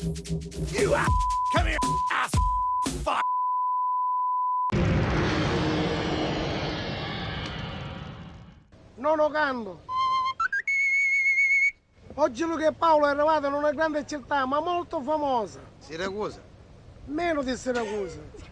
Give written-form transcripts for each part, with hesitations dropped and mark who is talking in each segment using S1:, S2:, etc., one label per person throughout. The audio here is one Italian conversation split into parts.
S1: You ass! Come here, ass! Fuck!
S2: Nono canto. Oggi Luca e Paolo è arrivato in una grande città, ma molto famosa.
S3: Siracusa.
S2: Meno di Siracusa.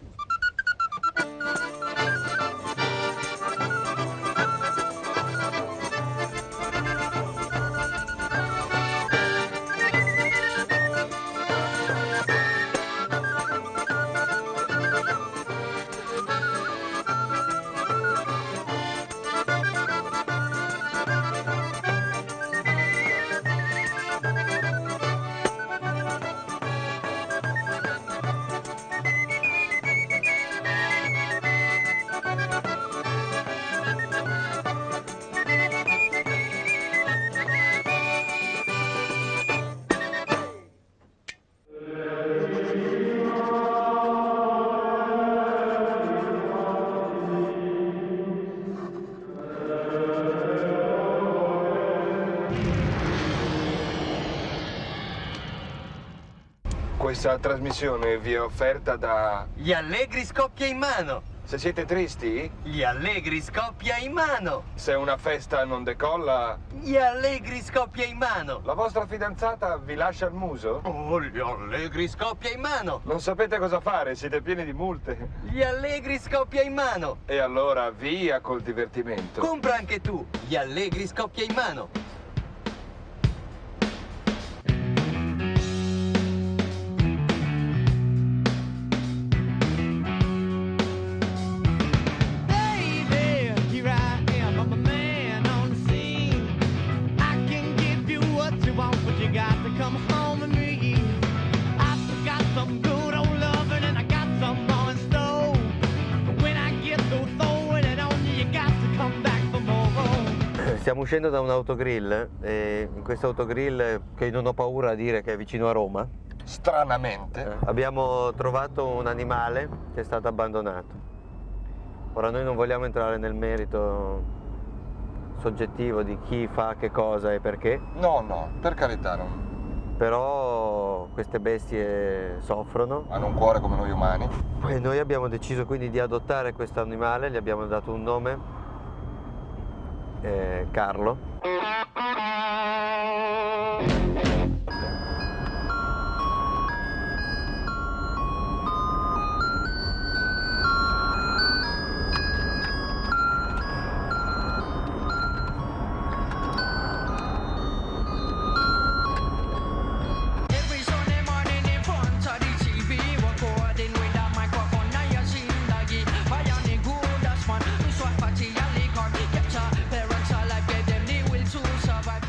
S4: Questa trasmissione vi è offerta da...
S5: Gli Allegri scoppia in mano!
S4: Se siete tristi?
S5: Gli Allegri scoppia in mano!
S4: Se una festa non decolla?
S5: Gli Allegri scoppia in mano!
S4: La vostra fidanzata vi lascia il muso?
S5: Oh, gli Allegri scoppia in mano!
S4: Non sapete cosa fare, siete pieni di multe.
S5: Gli Allegri scoppia in mano!
S4: E allora via col divertimento.
S5: Compra anche tu! Gli Allegri scoppia in mano!
S3: Stiamo uscendo da un autogrill e in questo autogrill, che non ho paura a dire che è vicino a Roma,
S4: Stranamente.
S3: abbiamo trovato un animale che è stato abbandonato. Ora noi non vogliamo entrare nel merito soggettivo di chi fa che cosa e perché,
S4: No, per carità, non.
S3: però queste bestie soffrono.
S4: Hanno un cuore come noi umani.
S3: E noi abbiamo deciso quindi di adottare questo animale, gli abbiamo dato un nome, Carlo.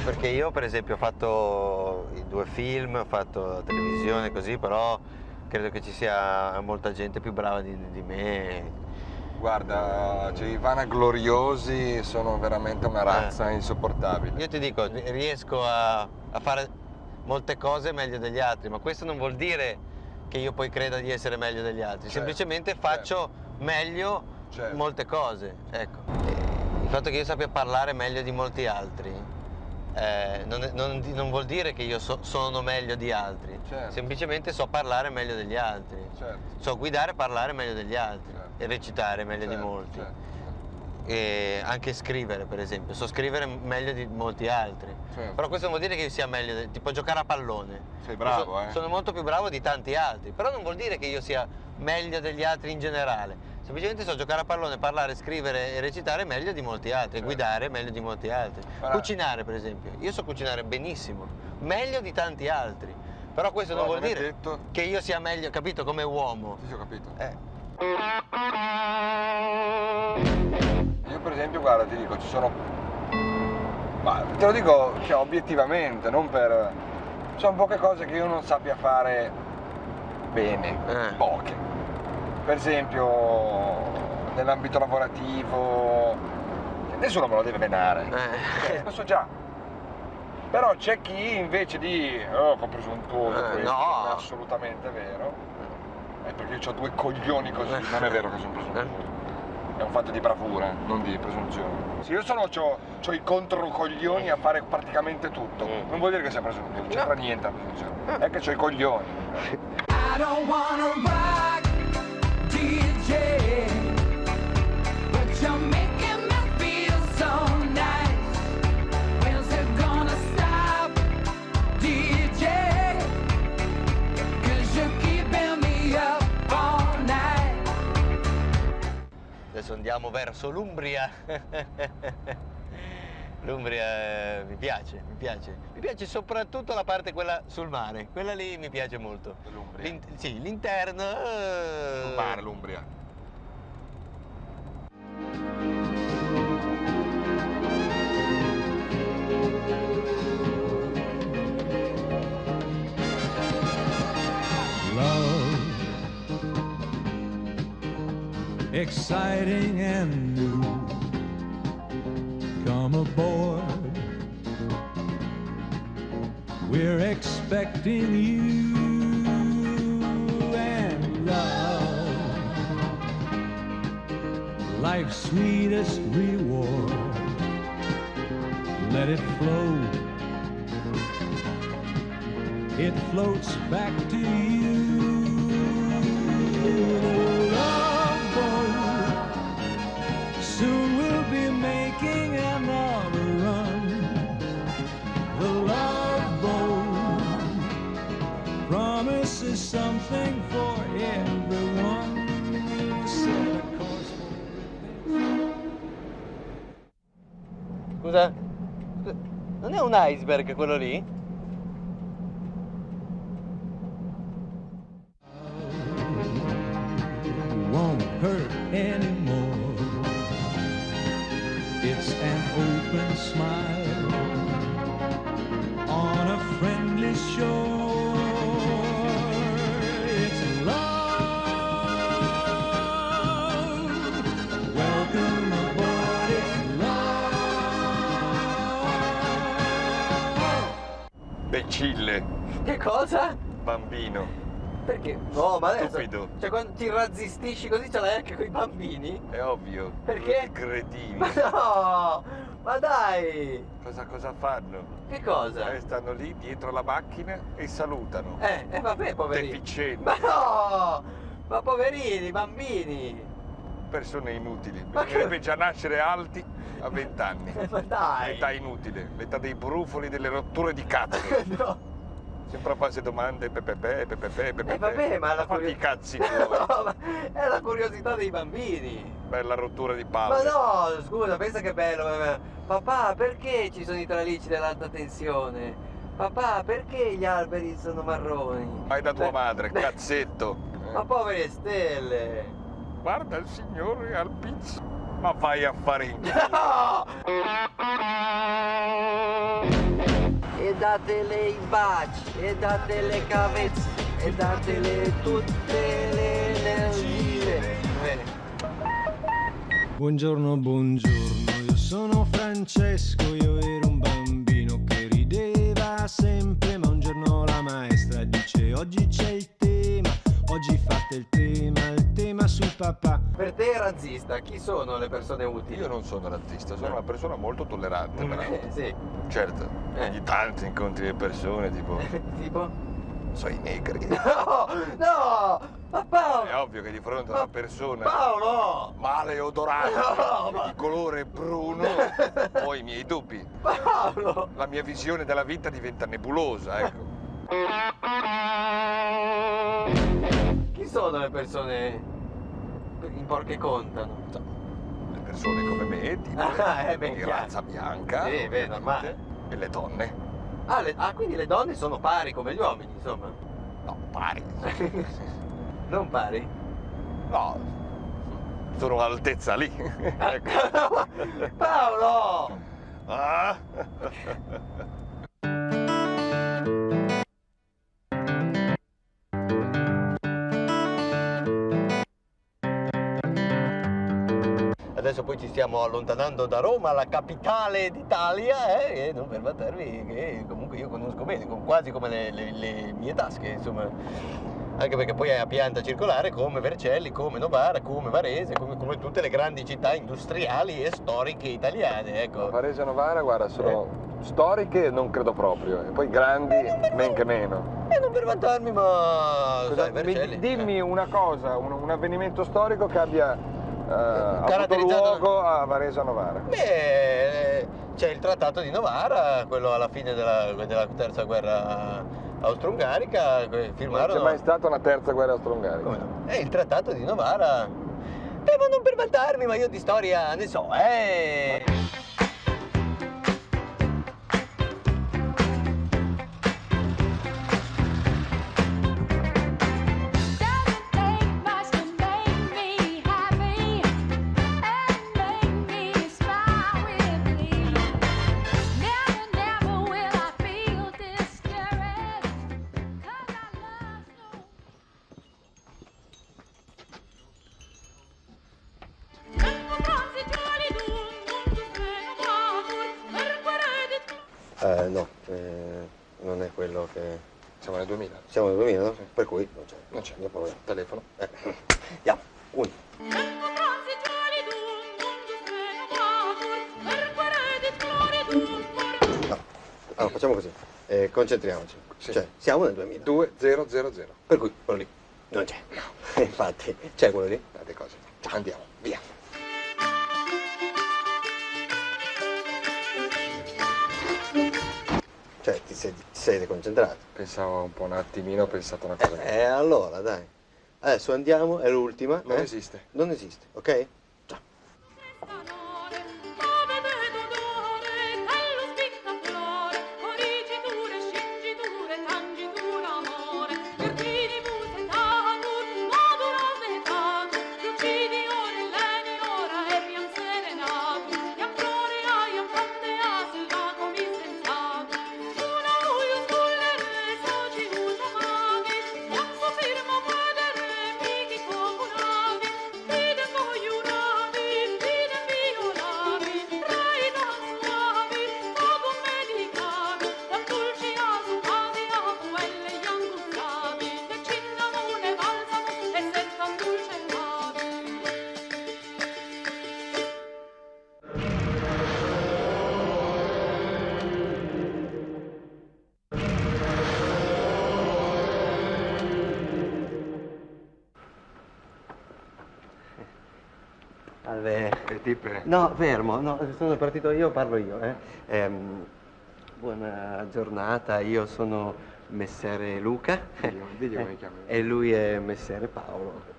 S3: Perché io per esempio ho fatto i 2 film, ho fatto televisione così, però credo che ci sia molta gente più brava di me.
S4: Guarda, cioè, i vanagloriosi sono veramente una razza insopportabile.
S3: Io ti dico, riesco a fare molte cose meglio degli altri, ma questo non vuol dire che io poi creda di essere meglio degli altri, semplicemente faccio meglio molte cose, ecco. Il fatto che io sappia parlare meglio di molti altri non vuol dire che io sono meglio di altri, semplicemente so parlare meglio degli altri, so guidare e parlare meglio degli altri e recitare meglio di molti, e anche scrivere per esempio, so scrivere meglio di molti altri, però questo non vuol dire che io sia meglio, tipo giocare a pallone.
S4: Sei bravo,
S3: sono molto più bravo di tanti altri, però non vuol dire che io sia meglio degli altri in generale. Semplicemente so giocare a pallone, parlare, scrivere e recitare meglio di molti altri, guidare meglio di molti altri. Cucinare per esempio, io so cucinare benissimo, meglio di tanti altri, però questo non vuol dire che io sia meglio, capito, come uomo.
S4: Sì, ho capito. Io per esempio, guarda, ti dico, ci sono... Ma te lo dico, cioè, obiettivamente, non per... Sono poche cose che io non sappia fare bene, poche. Per esempio nell'ambito lavorativo nessuno me lo deve menare, lo so già, però c'è chi invece di fa presuntuoso, questo non è assolutamente vero, perché io ho 2 coglioni così, non è vero che sono presuntuoso, è un fatto di bravura, non di presunzione. Se io c'ho i controcoglioni a fare praticamente tutto, non vuol dire che sia presunzione, non c'entra niente la presunzione, è che c'ho i coglioni.
S1: I don't wanna rock, DJ, but you're making me feel so nice. When's it gonna stop, DJ? 'Cause you're keeping me up all night.
S3: Adesso andiamo verso l'Umbria. L'Umbria mi piace. Mi piace soprattutto la parte quella sul mare, quella lì mi piace molto.
S4: L'Umbria?
S3: Sì, l'interno.
S4: Sul mare l'Umbria.
S6: Exciting and new. Come aboard. We're expecting you and love. Life's sweetest reward. Let it flow. It floats back to you. Soon we'll be making another run. The Love Boat promises something for everyone. Set a course for
S3: Scusa, non è un iceberg quello lì?
S6: won't hurt anymore. It's an open smile on a friendly shore. It's love. Welcome aboard. It's love.
S4: Becille,
S3: Che cosa?
S4: bambino.
S3: Perché? No, ma adesso.
S4: Stupido.
S3: Cioè quando ti razzistisci così ce l'hai anche con i bambini?
S4: È ovvio.
S3: Perché?
S4: Tutti cretini.
S3: Ma no! Ma dai!
S4: Cosa fanno?
S3: Che cosa?
S4: Stanno lì dietro la macchina e salutano.
S3: Vabbè, poverini.
S4: Deficienti.
S3: Ma no! Ma poverini, bambini!
S4: Persone inutili.
S3: Ma che-
S4: Bisognerebbe già nascere alti a 20 anni.
S3: Ma dai!
S4: L'età inutile, l'età dei brufoli, delle rotture di cazzo.
S3: No!
S4: Sempre a farsi domande, pepepe.
S3: Vabbè, ma la
S4: fatti i cazzi tuoi.
S3: No, ma è la curiosità dei bambini!
S4: Bella rottura di
S3: Ma
S4: palle.
S3: no, scusa, pensa che bello! Papà, perché ci sono i tralicci dell'alta tensione? Papà, perché gli alberi sono marroni?
S4: Vai da tua
S3: Beh,
S4: madre, cazzetto.
S3: Ma povere stelle!
S4: Guarda il signore al pizzo. Ma vai a fare in
S3: No! E datele i baci, e datele cavezze, e datele tutte le energie. Bene.
S6: Buongiorno, io sono Francesco, io ero un bambino che rideva sempre, ma un giorno la maestra dice oggi c'è il tema, oggi fate il tema sul papà.
S3: Per te è razzista, chi sono le persone utili?
S4: Io non sono razzista, sono una persona molto tollerante, peraltro.
S3: Sì.
S4: Certo, ogni tanto incontri le persone tipo,
S3: Tipo?
S4: so, i negri.
S3: No! No! Ma
S4: È
S3: Paolo!
S4: ovvio che di fronte a una persona
S3: Paolo!
S4: maleodorata
S3: No, ma-
S4: di colore bruno ho i miei dubbi.
S3: Paolo!
S4: La mia visione della vita diventa nebulosa, ecco.
S3: Chi sono le persone che contano?
S4: Le persone come me, tipo
S3: ben
S4: di
S3: chiaro.
S4: razza bianca,
S3: Sì, beh, normale.
S4: e le donne.
S3: Quindi le donne sono pari come gli uomini, insomma.
S4: No, pari.
S3: Non pari?
S4: No, sono all'altezza lì. Ecco.
S3: Paolo!
S4: Ah.
S3: Adesso poi ci stiamo allontanando da Roma, la capitale d'Italia, e non per battervi, che comunque io conosco bene, quasi come le mie tasche, insomma. anche perché poi hai la pianta circolare come Vercelli, come Novara, come Varese, come tutte le grandi città industriali e storiche italiane, ecco.
S4: Varese e Novara, guarda, sono storiche non credo proprio, e poi grandi men che meno.
S3: E non per vantarmi, ma
S4: Scusa,
S3: sai, Vercelli,
S4: dimmi una cosa, un avvenimento storico che abbia avuto
S3: caratterizzato-
S4: luogo a Varese e Novara.
S3: Beh, c'è il trattato di Novara, quello alla fine della terza guerra austro-ungarica,
S4: Non
S3: firmarono.
S4: c'è mai stata una terza guerra austro-ungarica.
S3: Come no? È il trattato di Novara. Ma non per vantarmi, ma io di storia ne so, No, non è quello che...
S4: Siamo nel 2000.
S3: Siamo nel 2000, no? Per cui non c'è.
S4: Non c'è.
S3: Andiamo a provare.
S4: Telefono.
S3: Andiamo, uno. No, allora facciamo così, concentriamoci.
S4: Sì.
S3: Cioè, siamo nel 2000.
S4: 2000.
S3: Per cui quello lì non c'è. Infatti, c'è quello lì.
S4: Tante cose. Andiamo, via.
S3: Cioè, ti sei deconcentrato.
S4: Pensavo un po' un attimino, ho pensato una cosa.
S3: Allora, dai. Adesso andiamo, è l'ultima.
S4: Non esiste.
S3: Non esiste, ok? Ciao. Salve.
S4: Le tipe?
S3: No, fermo, no, sono partito io, parlo io. Buona giornata, io sono Messere Luca.
S4: Digli come mi chiami.
S3: E lui è Messere Paolo.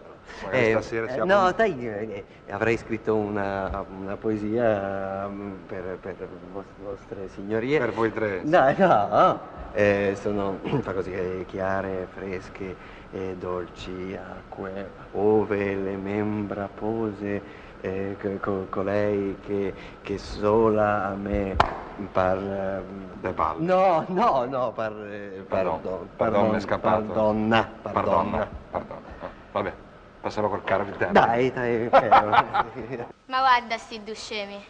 S4: Magari stasera siamo...
S3: No, dai, avrei scritto una poesia per vostre signorie.
S4: Per voi tre.
S3: No. Sono fa così, chiare, fresche, dolci acque, ove le membra pose, colei che sola a me par...
S4: De palle.
S3: No,
S4: Pardon, mi è scappato.
S3: Pardonna.
S4: Pardonna. Vabbè, passano col carro di terra.
S3: Dai.
S7: Ma guarda sti due scemi.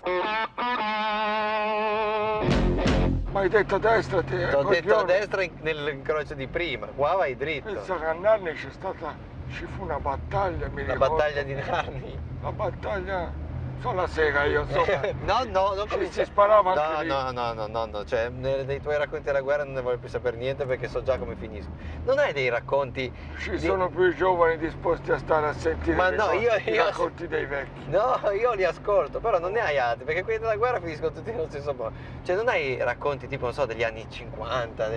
S2: Ma hai detto a destra te,
S3: Ti ho detto a destra nell'incrocio di prima, qua vai dritto.
S2: Pensa che a Narni ci fu una battaglia, mi
S3: La
S2: ricordo.
S3: battaglia di Narni.
S2: La battaglia, so la sega io, so.
S3: No, non comincia.
S2: si sparava anche lì.
S3: No, cioè dei tuoi racconti della guerra non ne voglio più sapere niente perché so già come finiscono. Non hai dei racconti...
S2: Ci sono più i giovani disposti a stare a sentire
S3: Ma
S2: le
S3: no,
S2: cose,
S3: io-
S2: i racconti dei vecchi.
S3: No, io li ascolto, però non ne hai altri, perché quelli della guerra finiscono tutti nello stesso modo. Cioè non hai racconti tipo, non so, degli anni 50,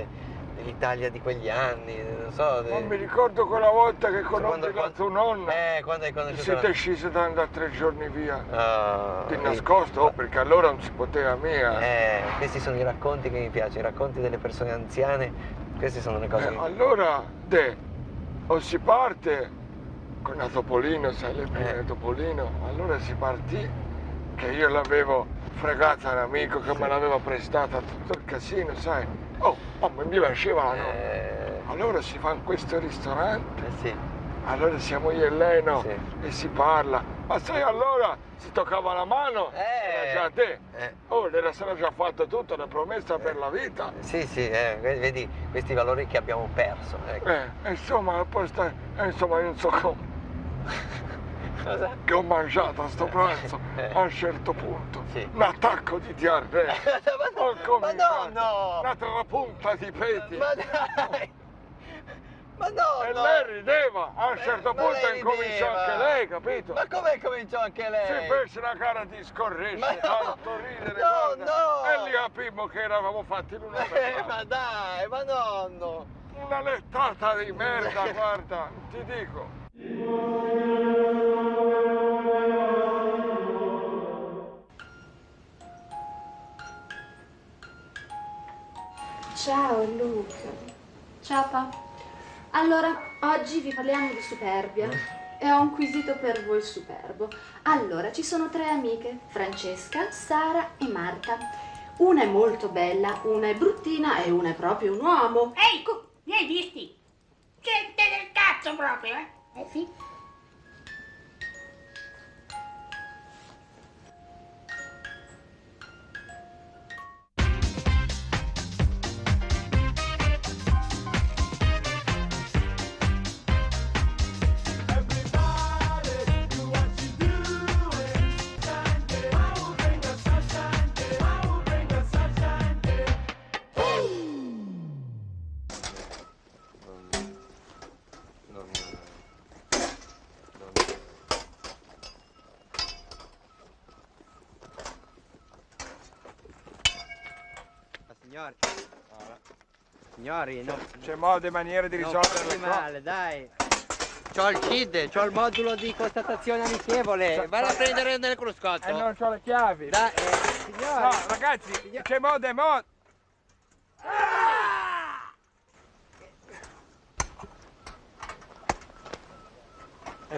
S3: dell'Italia di quegli anni, non so...
S2: Non mi ricordo quella volta che
S3: Quando-
S2: conobbi la tua nonna.
S3: quando hai conosciuto
S2: Siete scesi da andare 3 giorni via. Di
S3: di
S2: nascosto, perché allora non si poteva mica.
S3: questi sono i racconti che mi piacciono, i racconti delle persone anziane, queste sono le cose che...
S2: Allora, o si parte con la Topolino, sai le prime Topolino, allora si partì che io l'avevo fregata un amico che me l'aveva prestata tutto il casino, sai. Oh, mi piaceva la nonna. Allora si fa in questo ristorante,
S3: sì.
S2: Allora siamo io e lei, no?
S3: Sì.
S2: E si parla. Ma sai, allora si toccava la mano, era già te. Oh, le era già fatto tutto, una promessa per la vita.
S3: Sì, vedi questi valori che abbiamo perso. Ecco.
S2: Insomma, poi insomma, io non so come.
S3: Cosa?
S2: Che ho mangiato a sto pranzo a un certo punto.
S3: Sì.
S2: Un attacco di diarrea.
S3: Ma no!
S2: Un'altra punta di peti.
S3: Ma dai! Ma no!
S2: E lei rideva, a un certo
S3: ma
S2: punto
S3: lei
S2: incominciò
S3: rideva.
S2: anche lei, capito?
S3: Ma come cominciò anche lei?
S2: Si fece una cara di
S3: Ma
S2: scorresse,
S3: no,
S2: tanto ridere,
S3: no,
S2: guarda.
S3: no.
S2: E lì capimmo che eravamo fatti l'uno per l'altro.
S3: Ma dai, ma nonno!
S2: Una lettata di merda, guarda, ti dico.
S8: Ciao Luca. Ciao Pa. Allora, oggi vi parliamo di superbia e ho un quesito per voi superbo. Allora, ci sono 3 amiche, Francesca, Sara e Marta. Una è molto bella, una è bruttina e una è proprio un uomo.
S9: Ehi, li hai visti? Gente del cazzo proprio, eh? Sì.
S10: Signori, no,
S4: C'è modo e maniere di
S10: non
S4: risolvere
S10: fate
S4: le cose.
S10: male, dai. C'ho il CID, c'ho il modulo di constatazione amichevole. Vado a prendere nel cruscotto.
S4: E non c'ho le chiavi.
S10: Dai, signori.
S4: No, ragazzi, c'è modo e modo.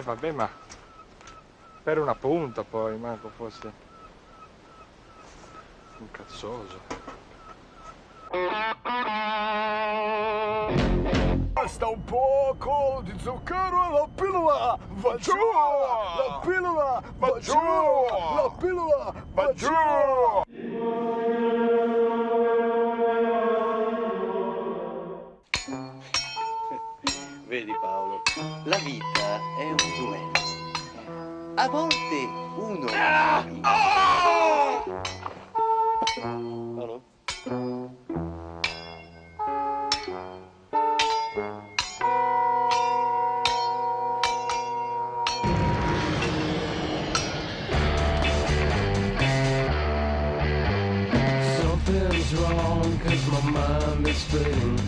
S4: Vabbè, ma per una punta poi, manco fosse un cazzoso.
S1: Basta un poco di zucchero alla pillola, va giù! La pillola, va giù! La pillola, va giù!
S5: Vedi Paolo, la vita è un duello. A volte uno vince. Paolo?
S6: Something's wrong, cause my mind is fading.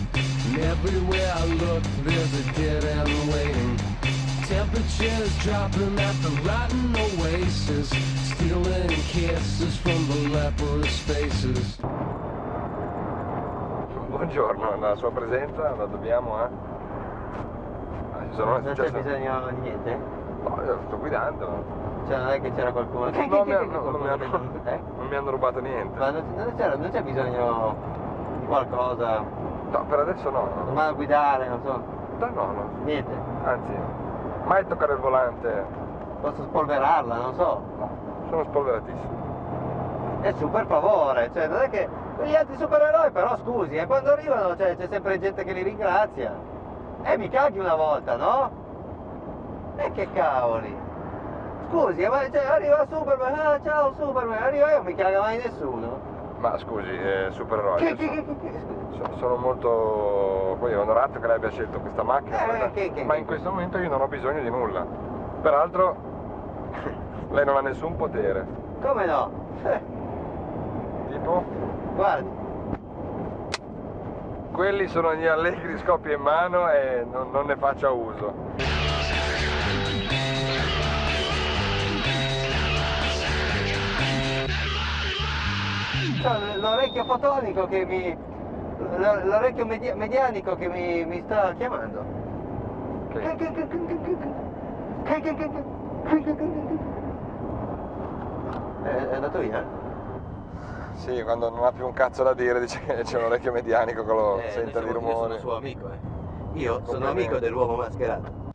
S6: And everywhere I look, there's a dead end waiting. Temperatures dropping at the rotten oasis, stealing kisses from the leprous faces.
S4: Buongiorno, la sua presenza la dobbiamo a... ci sono
S3: Non c'è bisogno di niente?
S4: No, io sto guidando.
S3: Cioè non è che c'era qualcuno che...
S4: Non mi hanno rubato niente.
S3: Ma non c'è bisogno di qualcosa?
S4: No, per adesso no.
S3: Non vado a guidare, non so.
S4: No.
S3: Niente.
S4: Anzi, mai toccare il volante.
S3: Posso spolverarla, non so.
S4: No, sono spolveratissimo.
S3: È super favore, cioè non è che quegli altri supereroi però scusi, e quando arrivano c'è sempre gente che li ringrazia. Mi caghi una volta, no? Che cavoli. Scusi, ma cioè, arriva Superman, ciao Superman, arriva io, non mi caga mai nessuno.
S4: Ma scusi, supereroi. Sono molto poi onorato che lei abbia scelto questa macchina, ma in questo momento io non ho bisogno di nulla. Peraltro lei non ha nessun potere.
S3: Come no?
S4: Tipo?
S3: Guardi.
S4: Quelli sono gli allegri scoppia in mano e non ne faccia uso.
S3: L'orecchio fotonico che mi... l'orecchio medianico che mi sta chiamando. È andato via?
S4: Sì, quando non ha più un cazzo da dire dice che c'è un orecchio medianico che lo sente di rumore.
S5: Io sono suo amico, Io sono amico dell'uomo mascherato.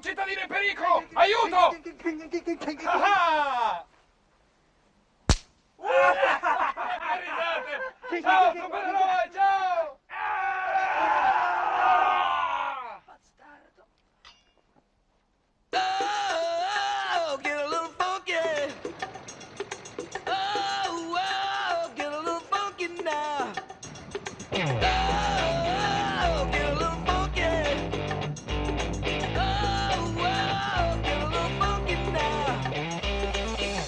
S4: cittadino in pericolo! Aiuto! Ah! Ciao, supereroe, ciao!
S3: Oh, get a little funky. Oh, wow, get a little funky now. Oh, get a little funky. Oh, wow, get a little funky now.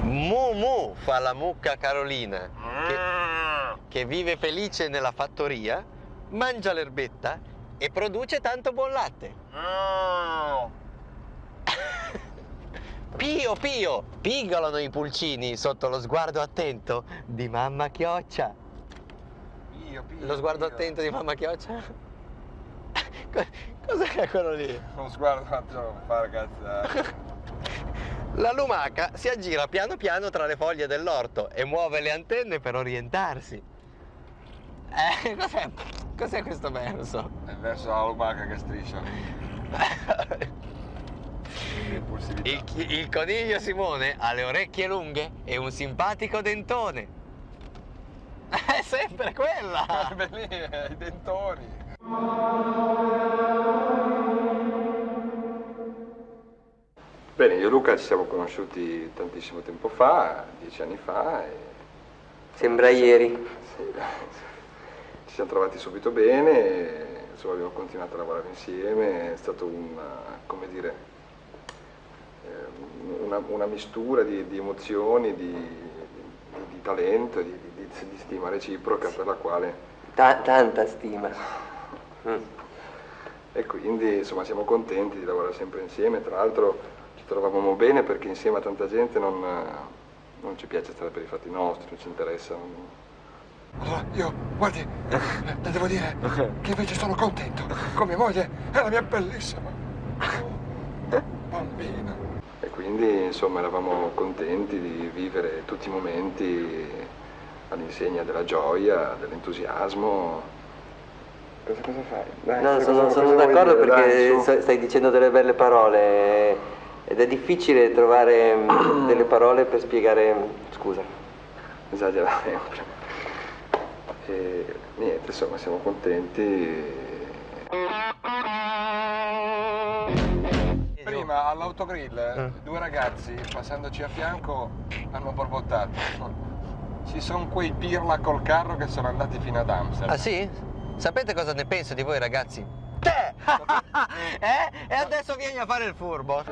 S3: Mumu fa la mucca Carolina che vive felice nella fattoria, mangia l'erbetta e produce tanto buon latte. Pio, Pio, pigolano i pulcini sotto lo sguardo attento di mamma Chioccia. Lo sguardo attento di mamma Chioccia? Cos'è quello lì?
S4: Lo sguardo attento, fare cazzo.
S3: La lumaca si aggira piano piano tra le foglie dell'orto e muove le antenne per orientarsi. Cos'è questo verso?
S4: È il verso della lumaca che striscia.
S3: Il coniglio Simone ha le orecchie lunghe e un simpatico dentone. È sempre quella!
S4: I dentoni. Bene, io e Luca ci siamo conosciuti tantissimo tempo fa, 10 anni fa. E...
S10: Sembra ieri.
S4: Sì, ci siamo trovati subito bene, e, insomma abbiamo continuato a lavorare insieme, è stato come dire, una mistura di emozioni, di talento, di stima reciproca per la quale...
S10: Tanta stima.
S4: E quindi insomma siamo contenti di lavorare sempre insieme, tra l'altro ci trovavamo bene perché insieme a tanta gente non ci piace stare per i fatti nostri, non ci interessa. Allora io, guardi, le devo dire che invece sono contento, con mia moglie è la mia bellissima bambina. E quindi insomma eravamo contenti di vivere tutti i momenti all'insegna della gioia, dell'entusiasmo. Cosa fai? Dai,
S10: No, sono d'accordo perché stai dicendo delle belle parole ed è difficile trovare delle parole per spiegare... Scusa.
S4: Esagera sempre. E niente, insomma, siamo contenti. Prima all'autogrill 2 ragazzi passandoci a fianco hanno borbottato. Ci sono quei pirla col carro che sono andati fino ad Amsterdam.
S3: Ah sì? Sapete cosa ne penso di voi ragazzi? Te! E adesso vieni a fare il furbo?